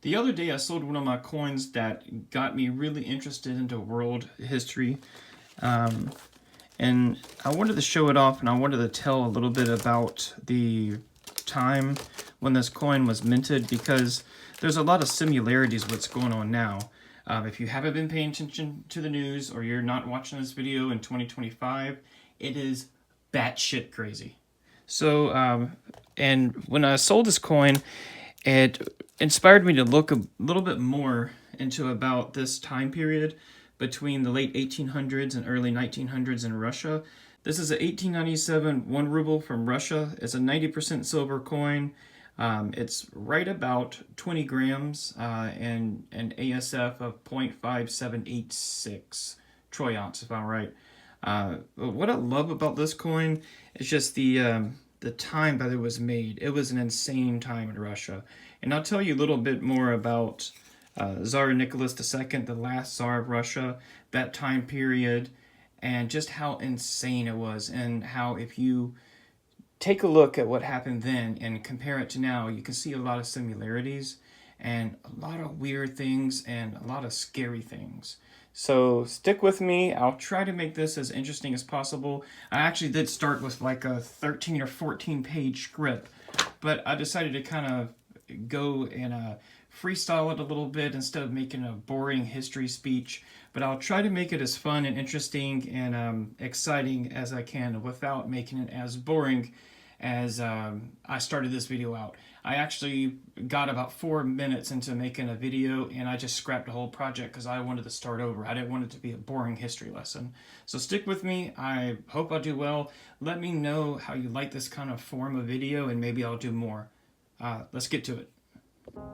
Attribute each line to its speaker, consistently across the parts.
Speaker 1: The other day I sold one of my coins that got me really interested into world history. Um, and I wanted to show it off, and I wanted to tell a little bit about the time when this coin was minted, because there's a lot of similarities with what's going on now. If you haven't been paying attention to the news, or you're not watching this video in 2025, it is batshit crazy. So, and when I sold this coin, it inspired me to look a little bit more into about this time period between the late 1800s and early 1900s in Russia. This is a 1897 1 ruble from Russia. It's a 90% silver coin. It's right about 20 grams and an ASF of 0.5786 troy ounce, if I'm right. What I love about this coin is just the time that it was made. It was an insane time in Russia. And I'll tell you a little bit more about Tsar Nicholas II, the last Tsar of Russia, that time period, and just how insane it was, and how if you take a look at what happened then and compare it to now, you can see a lot of similarities and a lot of weird things and a lot of scary things. So stick with me. I'll try to make this as interesting as possible. I actually did start with like a 13 or 14 page script, but I decided to kind of go and freestyle it a little bit instead of making a boring history speech. But I'll try to make it as fun and interesting and exciting as I can without making it as boring as I started this video out. I actually got about 4 minutes into making a video, and I just scrapped the whole project because I wanted to start over. I didn't want it to be a boring history lesson. So stick with me. I hope I do well. Let me know how you like this kind of form of video, and maybe I'll do more. Let's get to it.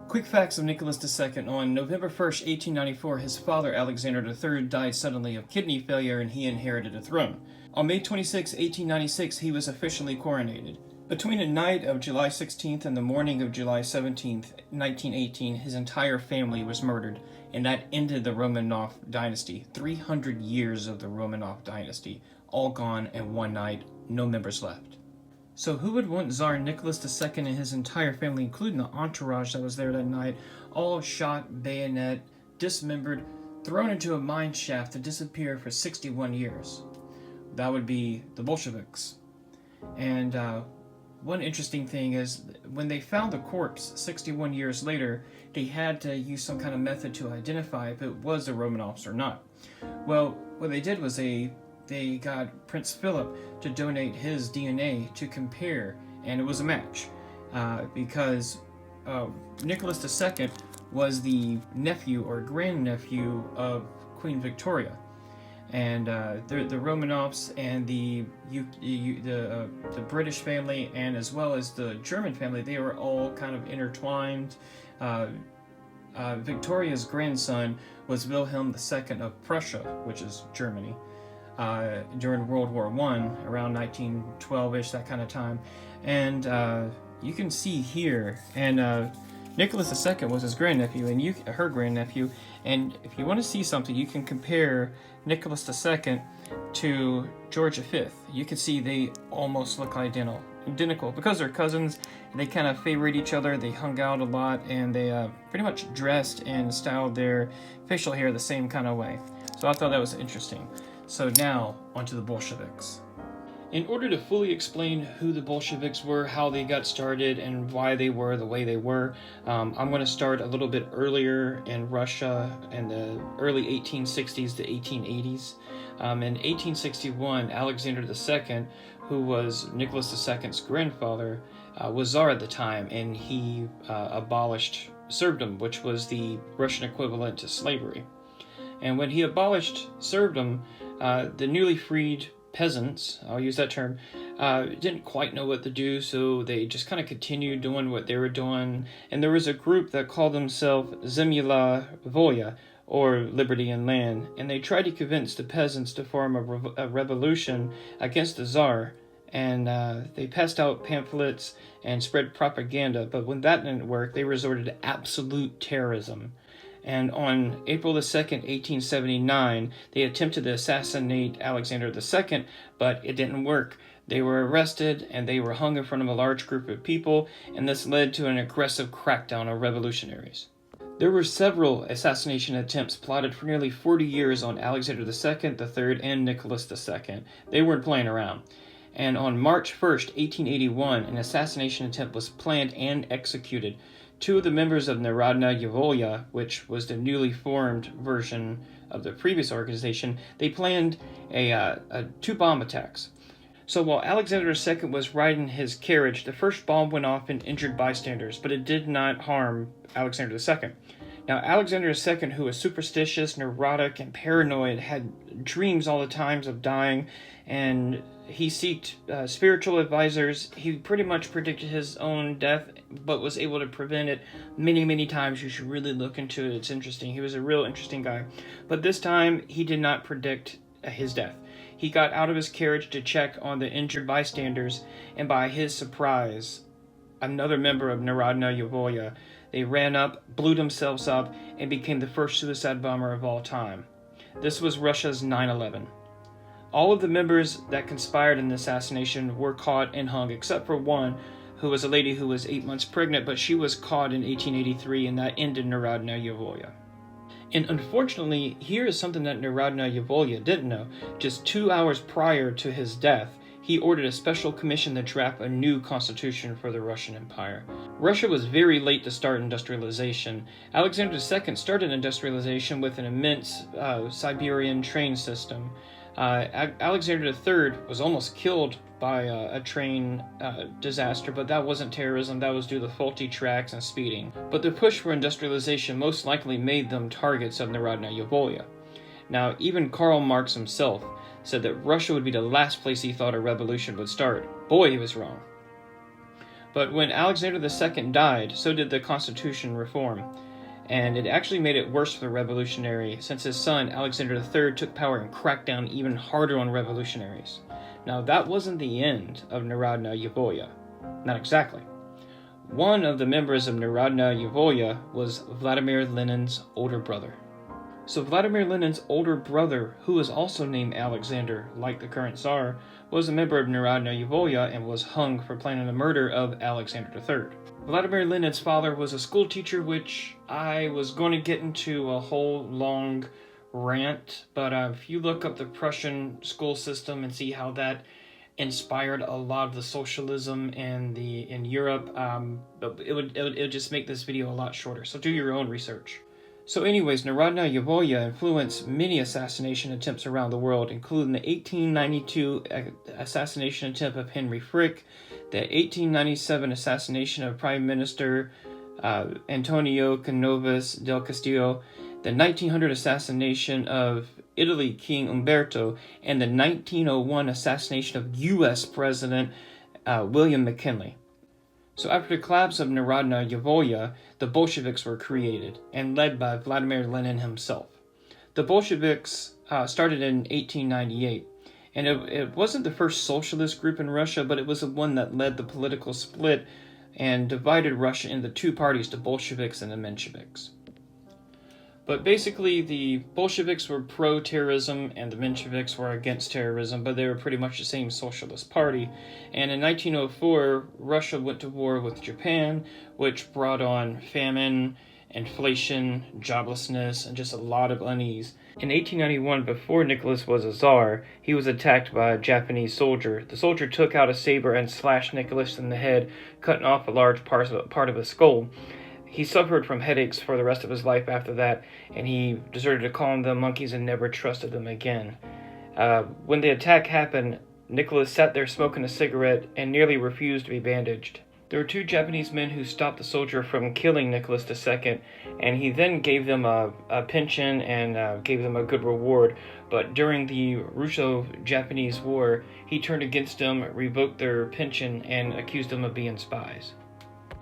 Speaker 1: Quick facts of Nicholas II. On November 1st, 1894, his father, Alexander III, died suddenly of kidney failure, and he inherited the throne. On May 26, 1896, he was officially coronated. Between the night of July 16th and the morning of July 17th, 1918, his entire family was murdered, and that ended the Romanov dynasty. 300 years of the Romanov dynasty, all gone in one night, no members left. So who would want Tsar Nicholas II and his entire family, including the entourage that was there that night, all shot, bayonet, dismembered, thrown into a mine shaft to disappear for 61 years? That would be the Bolsheviks. And one interesting thing is, when they found the corpse 61 years later, they had to use some kind of method to identify if it was the Romanovs or not. Well, what they did was they got Prince Philip to donate his DNA to compare, and it was a match because Nicholas II was the nephew or grandnephew of Queen Victoria, and the Romanovs and the British family, and as well as the German family, they were all kind of intertwined. Victoria's grandson was Wilhelm II of Prussia, which is Germany. During World War I, around 1912-ish, that kind of time. And you can see here, and Nicholas II was his grandnephew, and her grandnephew. And if you want to see something, you can compare Nicholas II to George V. You can see they almost look identical because they're cousins. They kind of favored each other. They hung out a lot, and they pretty much dressed and styled their facial hair the same kind of way. So I thought that was interesting. So now, onto the Bolsheviks. In order to fully explain who the Bolsheviks were, how they got started, and why they were the way they were, I'm going to start a little bit earlier in Russia in the early 1860s to 1880s. In 1861, Alexander II, who was Nicholas II's grandfather, was Tsar at the time, and he abolished serfdom, which was the Russian equivalent to slavery. And when he abolished serfdom, the newly freed peasants, I'll use that term, didn't quite know what to do, so they just kind of continued doing what they were doing. And there was a group that called themselves Zemlya Volya, or Liberty and Land, and they tried to convince the peasants to form a revolution against the Tsar. And they passed out pamphlets and spread propaganda, but when that didn't work, they resorted to absolute terrorism. And on April the 2nd, 1879, they attempted to assassinate Alexander II, but it didn't work. They were arrested, and they were hung in front of a large group of people, and this led to an aggressive crackdown on revolutionaries. There were several assassination attempts plotted for nearly 40 years on Alexander II, the Third, and Nicholas II. They weren't playing around. And on March 1st, 1881, an assassination attempt was planned and executed. Two of the members of Narodnaya Volia, which was the newly formed version of the previous organization, they planned two bomb attacks. So while Alexander II was riding his carriage, the first bomb went off and injured bystanders, but it did not harm Alexander II. Now, Alexander II, who was superstitious, neurotic, and paranoid, had dreams all the times of dying, and he sought spiritual advisors. He pretty much predicted his own death, but was able to prevent it many, many times. You should really look into it. It's interesting. He was a real interesting guy. But this time, he did not predict his death. He got out of his carriage to check on the injured bystanders, and by his surprise, another member of Narodnaya Volia, they ran up, blew themselves up, and became the first suicide bomber of all time. This was Russia's 9/11. All of the members that conspired in the assassination were caught and hung, except for one, who was a lady who was 8 months pregnant, but she was caught in 1883, and that ended Narodnaya Volia. And unfortunately, here is something that Narodnaya Volia didn't know. Just 2 hours prior to his death, he ordered a special commission to draft a new constitution for the Russian Empire. Russia was very late to start industrialization. Alexander II started industrialization with an immense Siberian train system. Alexander III was almost killed by a train disaster, but that wasn't terrorism. That was due to faulty tracks and speeding. But the push for industrialization most likely made them targets of Narodnaya Volia. Now, even Karl Marx himself said that Russia would be the last place he thought a revolution would start. Boy, he was wrong. But when Alexander II died, so did the constitution reform. And it actually made it worse for the revolutionary, since his son, Alexander III, took power and cracked down even harder on revolutionaries. Now, that wasn't the end of Narodnaya Volia. Not exactly. One of the members of Narodnaya Volia was Vladimir Lenin's older brother. So Vladimir Lenin's older brother, who was also named Alexander, like the current Tsar, was a member of Narodnaya Volia and was hung for planning the murder of Alexander III. Vladimir Lenin's father was a school teacher, which I was going to get into a whole long rant, but if you look up the Prussian school system and see how that inspired a lot of the socialism in Europe, it would just make this video a lot shorter. So do your own research. So anyways, Narodnaya Volia influenced many assassination attempts around the world, including the 1892 assassination attempt of Henry Frick, the 1897 assassination of Prime Minister Antonio Canovas del Castillo, the 1900 assassination of Italy King Umberto, and the 1901 assassination of U.S. President William McKinley. So after the collapse of Narodnaya Volia, the Bolsheviks were created and led by Vladimir Lenin himself. The Bolsheviks started in 1898, and it wasn't the first socialist group in Russia, but it was the one that led the political split and divided Russia into two parties, the Bolsheviks and the Mensheviks. But basically, the Bolsheviks were pro-terrorism and the Mensheviks were against terrorism, but they were pretty much the same socialist party. And in 1904, Russia went to war with Japan, which brought on famine, inflation, joblessness, and just a lot of unease. In 1891, before Nicholas was a czar, he was attacked by a Japanese soldier. The soldier took out a saber and slashed Nicholas in the head, cutting off a large part of his skull. He suffered from headaches for the rest of his life after that, and he deserted to call them the monkeys and never trusted them again. When the attack happened, Nicholas sat there smoking a cigarette and nearly refused to be bandaged. There were two Japanese men who stopped the soldier from killing Nicholas II, and he then gave them a pension and gave them a good reward. But during the Russo-Japanese War, he turned against them, revoked their pension, and accused them of being spies.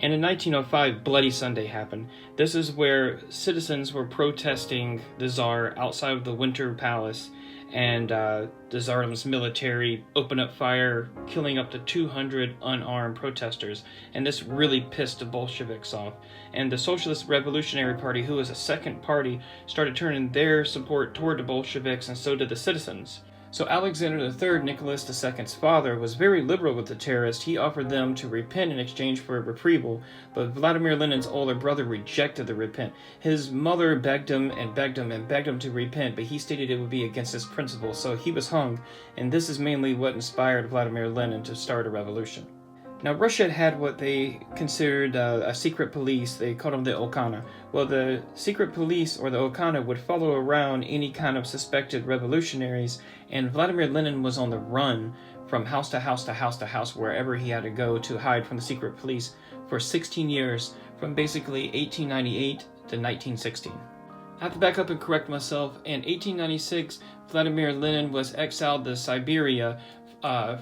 Speaker 1: And in 1905, Bloody Sunday happened. This is where citizens were protesting the Tsar outside of the Winter Palace, and the Tsardom's military opened up fire, killing up to 200 unarmed protesters, and this really pissed the Bolsheviks off. And the Socialist Revolutionary Party, who was a second party, started turning their support toward the Bolsheviks, and so did the citizens. So Alexander III, Nicholas II's father, was very liberal with the terrorists. He offered them to repent in exchange for a reprieve, but Vladimir Lenin's older brother rejected the repent. His mother begged him and begged him and begged him to repent, but he stated it would be against his principles, so he was hung, and this is mainly what inspired Vladimir Lenin to start a revolution. Now, Russia had what they considered a secret police. They called them the Okana. Well, the secret police, or the Okana, would follow around any kind of suspected revolutionaries, and Vladimir Lenin was on the run from house to house to house to house, wherever he had to go to hide from the secret police for 16 years, from basically 1898 to 1916. I have to back up and correct myself. In 1896, Vladimir Lenin was exiled to Siberia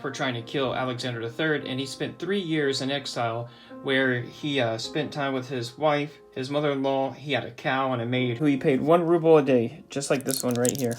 Speaker 1: for trying to kill Alexander III, and he spent 3 years in exile, where he spent time with his wife, his mother-in-law. He had a cow and a maid who he paid 1 ruble a day, just like this one right here.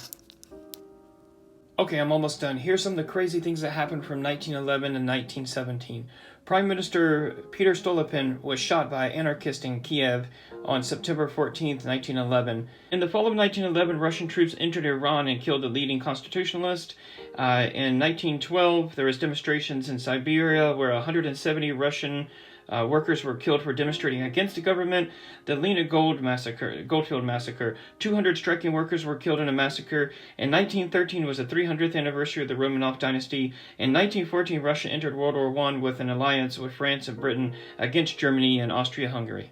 Speaker 1: Okay, I'm almost done. Here's some of the crazy things that happened from 1911 and 1917. Prime Minister Peter Stolypin was shot by anarchists in Kiev on September 14th, 1911. In the fall of 1911, Russian troops entered Iran and killed the leading constitutionalist. In 1912, there was demonstrations in Siberia where 170 Russian workers were killed for demonstrating against the government. The Lena Goldfield massacre. 200 striking workers were killed in a massacre. In 1913 was the 300th anniversary of the Romanov dynasty. In 1914, Russia entered World War I with an alliance with France and Britain against Germany and Austria-Hungary.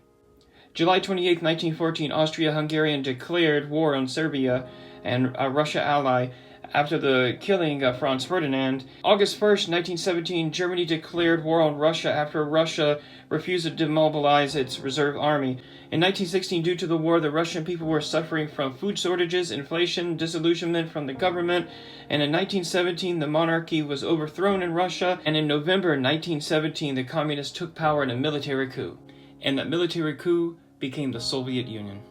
Speaker 1: July 28, 1914, Austria-Hungary declared war on Serbia and a Russia ally after the killing of Franz Ferdinand. August 1st, 1917, Germany declared war on Russia after Russia refused to demobilize its reserve army. In 1916, due to the war, the Russian people were suffering from food shortages, inflation, disillusionment from the government, and in 1917, the monarchy was overthrown in Russia, and in November 1917, the communists took power in a military coup. And that military coup became the Soviet Union.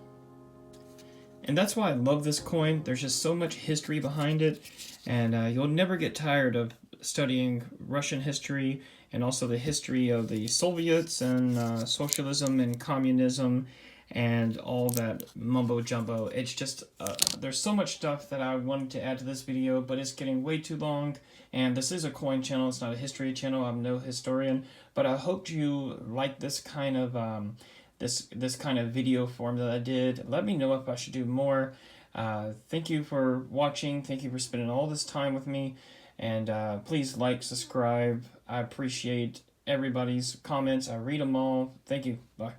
Speaker 1: And that's why I love this coin. There's just so much history behind it, and you'll never get tired of studying Russian history and also the history of the Soviets and socialism and communism and all that mumbo jumbo. It's just, there's so much stuff that I wanted to add to this video, but it's getting way too long, and this is a coin channel, it's not a history channel. I'm no historian, but I hope you like this kind of this kind of video form that I did. Let me know if I should do more. Thank you for watching. Thank you for spending all this time with me. And please like, subscribe. I appreciate everybody's comments. I read them all. Thank you. Bye.